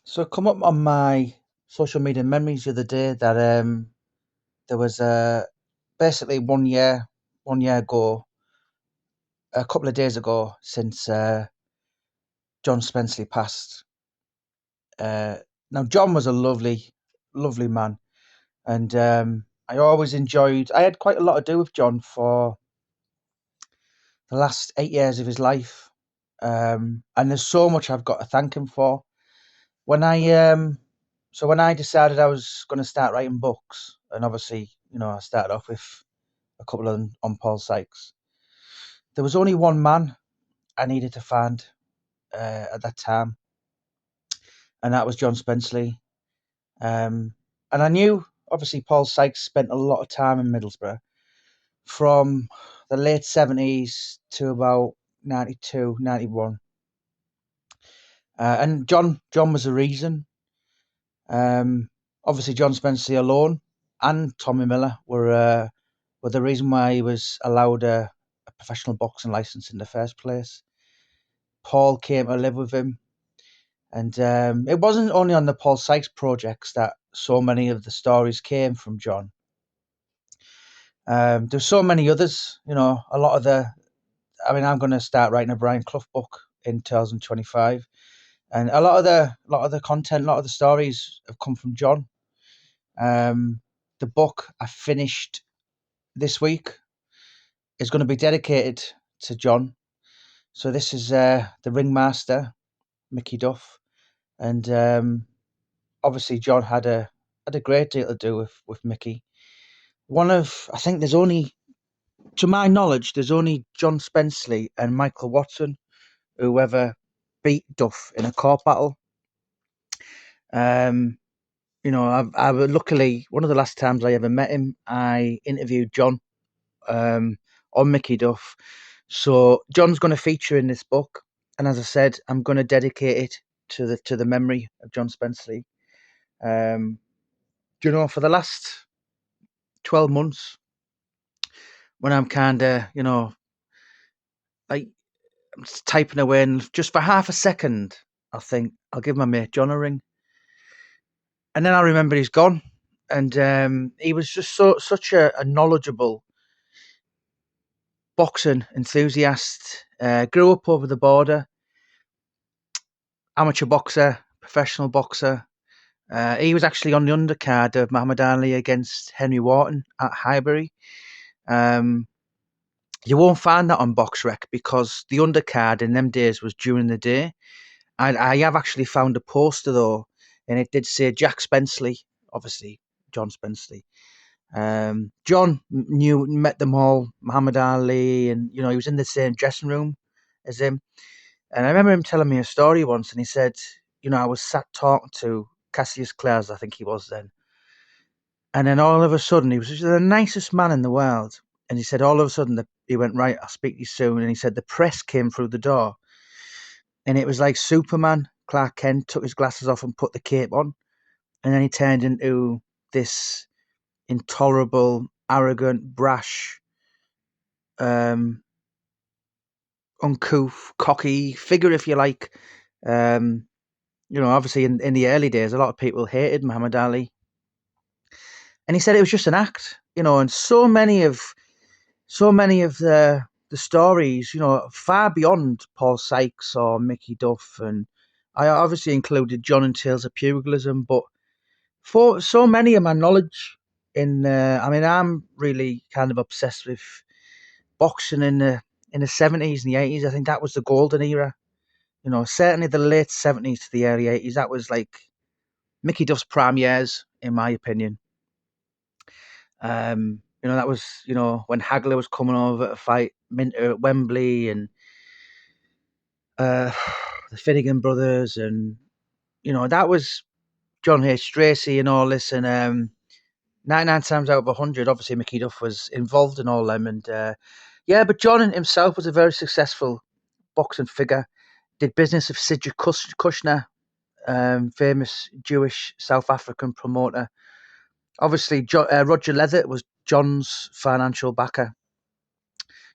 So it come up on my social media memories the other day that there was basically 1 year ago, a couple of days ago since John Spensley passed. Uh, Now John was a lovely man, and I always enjoyed. I had quite a lot to do with John for the last 8 years of his life, and there's so much I've got to thank him for. When I when I decided I was going to start writing books, and obviously, I started off with a couple of them on Paul Sykes. There was only one man I needed to find at that time, and that was John Spensley. And I knew, obviously, Paul Sykes spent a lot of time in Middlesbrough from the late 70s to about 92, 91. And John was the reason. Obviously, John Spensley alone and Tommy Miller were the reason why he was allowed a professional boxing license in the first place. Paul came to live with him, and it wasn't only on the Paul Sykes projects that so many of the stories came from John. There's so many others, a lot of I'm going to start writing a Brian Clough book in 2025, and a lot of the content, a lot of the stories have come from John. The book I finished this week is going to be dedicated to John. So this is the ringmaster, Mickey Duff, and obviously John had a great deal to do with Mickey. I think there's only, to my knowledge, there's only John Spensley and Michael Watson who ever beat Duff in a court battle. I luckily, one of the last times I ever met him, I interviewed John on Mickey Duff. So John's going to feature in this book, and as I said, I'm going to dedicate it to the memory of John Spensley. For the last 12 months, when I'm kind of, like I'm just typing away, and just for half a second, I think I'll give my mate John a ring, and then I remember he's gone, and he was just such a knowledgeable boxing enthusiast. Grew up over the border, amateur boxer, professional boxer. He was actually on the undercard of Muhammad Ali against Henry Wharton at Highbury. You won't find that on BoxRec because the undercard in them days was during the day. I have actually found a poster though, and it did say Jack Spensley, obviously John Spensley. John met them all, Muhammad Ali, and he was in the same dressing room as him. And I remember him telling me a story once, and he said, I was sat talking to Cassius Clares, I think he was then, and then all of a sudden he was just the nicest man in the world. And he said all of a sudden he went, right, I'll speak to you soon. And he said the press came through the door, and it was like Superman. Clark Kent took his glasses off and put the cape on, and then he turned into this intolerable, arrogant, brash, um, uncouth, cocky figure, if you like. Obviously in the early days, a lot of people hated Muhammad Ali, and he said it was just an act. And so many of the stories, far beyond Paul Sykes or Mickey Duff, and I obviously included John and Tales of Pugilism, but for so many of my knowledge I'm really kind of obsessed with boxing in the 70s and the 80s. I think that was the golden era. Certainly the late 70s to the early 80s. That was like Mickey Duff's prime years, in my opinion. That was, when Hagler was coming over to fight Minter at Wembley, and the Finnegan brothers, and, that was John H. Tracy and all this. And 99 times out of 100, obviously Mickey Duff was involved in all them. And but John himself was a very successful boxing figure. Did business with Sidgwick Kushner, famous Jewish South African promoter. Obviously, Roger Leather was John's financial backer.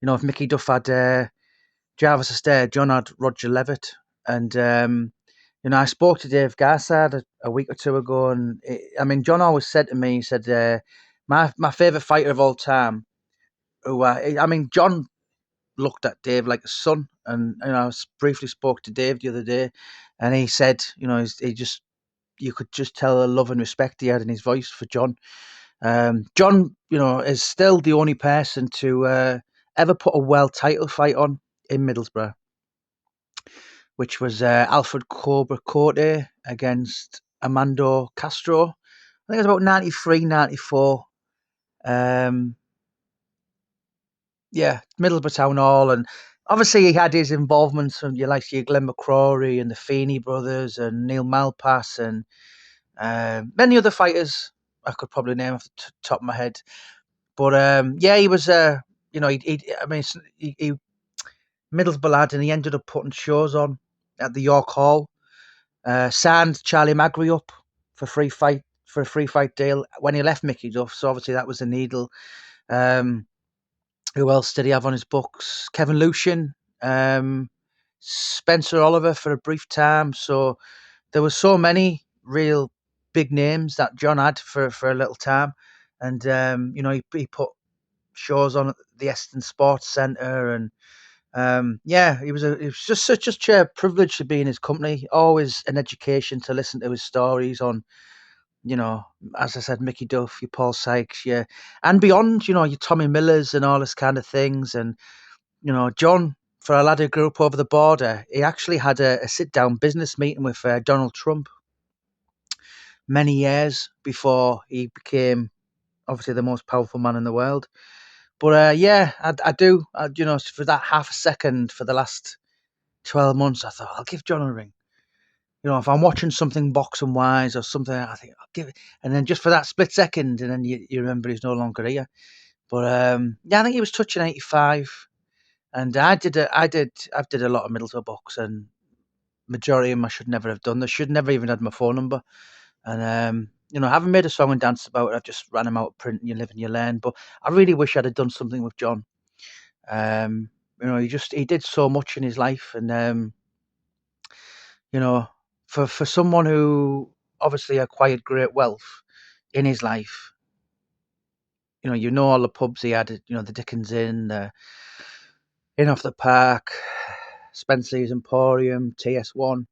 If Mickey Duff had Jarvis Astaire, John had Roger Levitt. And I spoke to Dave Garside a week or two ago, and John always said to me, he said, my favourite fighter of all time, John looked at Dave like a son, and I briefly spoke to Dave the other day, and he said, you could just tell the love and respect he had in his voice for John. John, is still the only person to ever put a world title fight on in Middlesbrough, which was Alfred Cobra Corte against Armando Castro. I think it was about 93, 94. Yeah, Middlesbrough Town Hall, and obviously he had his involvements from your Glenn McCrory and the Feeney brothers and Neil Malpass and many other fighters I could probably name off the top of my head. But yeah, he was he Middlesbrough lad, and he ended up putting shows on at the York Hall. Signed Charlie Magri up for a free fight deal when he left Mickey Duff. So obviously that was a needle. Who else did he have on his books? Kevin Lucian, Spencer Oliver for a brief time. So there were so many real big names that John had for a little time, and he put shows on at the Eston Sports Centre, and it was just such a privilege to be in his company. Always an education to listen to his stories on, as I said, Mickey Duff, your Paul Sykes, yeah, and beyond, your Tommy Millers and all this kind of things. And, John, for a lad who grew up over the border, he actually had a sit-down business meeting with Donald Trump many years before he became, obviously, the most powerful man in the world. But, I do, for that half a second for the last 12 months, I thought, I'll give John a ring. If I'm watching something boxing wise or something, I think I'll give it. And then just for that split second, and then you remember he's no longer here. But I think he was touching 85, and I've did a lot of Middlesbrough books, and majority of them I should never have done. They should never even had my phone number. And I haven't made a song and dance about it. I've just ran him out of print, and you live and you learn. But I really wish I'd have done something with John. He did so much in his life, and for someone who obviously acquired great wealth in his life, all the pubs he had, the Dickens Inn, the Inn off the Park, Spensley's Emporium, TS1.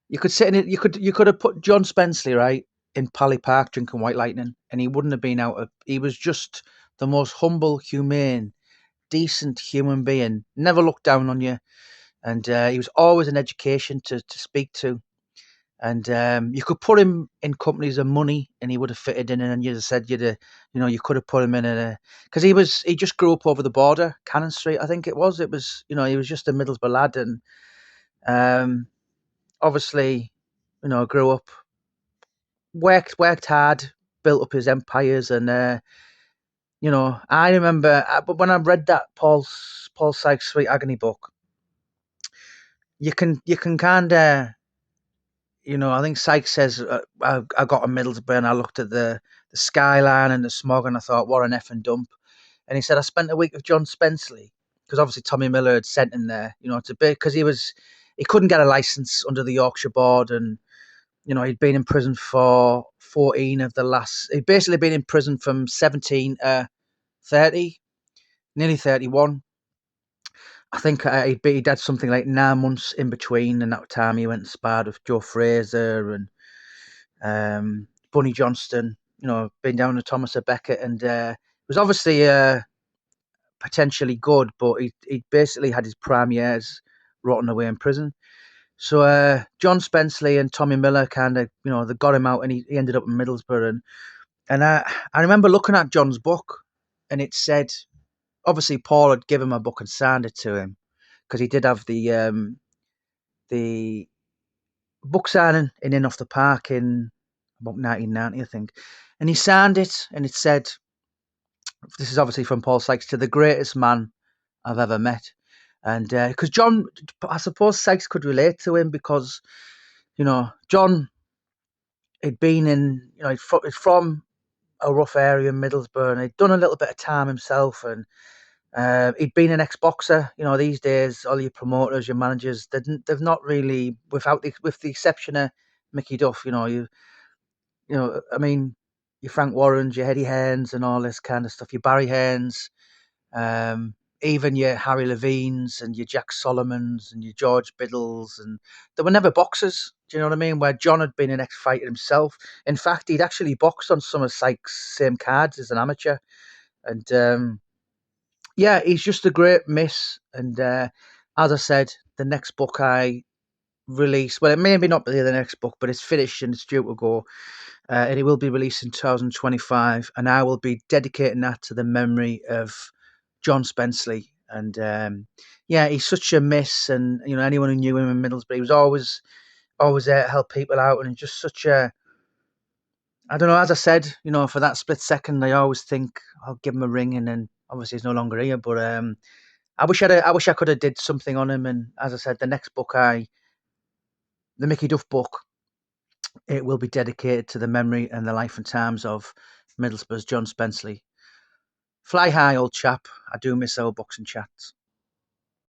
You could sit in it. You could have put John Spensley right in Pally Park drinking White Lightning, and he wouldn't have been out of. He was just the most humble, humane, decent human being. Never looked down on you, and he was always an education to speak to. And you could put him in companies of money, and he would have fitted in. And you'd have said you could have put him in a because he just grew up over the border, Cannon Street, I think it was. It was he was just a Middlesbrough lad, and obviously grew up, worked hard, built up his empires, and I remember, but when I read that Paul Sykes Sweet Agony book, you can kind of. I think Sykes says, I got a Middlesbrough and I looked at the skyline and the smog and I thought, what an effing dump. And he said, I spent a week with John Spensley because obviously Tommy Miller had sent him there, to be, because he couldn't get a license under the Yorkshire board, and, he'd been in prison for 14 of the last, he'd basically been in prison from 17 to 30, nearly 31. I think he'd had something like 9 months in between, and that time he went and sparred with Joe Fraser and Bunny Johnston, been down to Thomas A. Beckett, and it was obviously potentially good, but he basically had his prime years rotting away in prison. So John Spensley and Tommy Miller kind of, they got him out, and he ended up in Middlesbrough. And I remember looking at John's book, and it said, obviously Paul had given him a book and signed it to him, because he did have the book signing in Inn Off the Park in about 1990, I think. And he signed it, and it said, this is obviously from Paul Sykes, to the greatest man I've ever met. And because John, I suppose Sykes could relate to him, because, John had been in, he's from a rough area in Middlesbrough, and he'd done a little bit of time himself. And He'd been an ex-boxer. You know, these days, all your promoters, your managers, they've not really, with the exception of Mickey Duff. I mean, your Frank Warrens, your Eddie Hearns, and all this kind of stuff. Your Barry Hearns, um, even your Harry Levines and your Jack Solomons and your George Biddles, and they were never boxers. Do you know what I mean? Where John had been an ex-fighter himself. In fact, he'd actually boxed on some of Sykes' same cards as an amateur, and yeah, he's just a great miss. And as I said, the next book I release, well, it may not be the next book, but it's finished and it's due to go. And it will be released in 2025. And I will be dedicating that to the memory of John Spensley. And yeah, he's such a miss. And, anyone who knew him in Middlesbrough, he was always there to help people out. And just such a, I don't know, as I said, for that split second, I always think I'll give him a ring. And then obviously he's no longer here. But I wish I could have did something on him. And as I said, the next book, the Mickey Duff book, it will be dedicated to the memory and the life and times of Middlesbrough's John Spensley. Fly high, old chap. I do miss our boxing chats.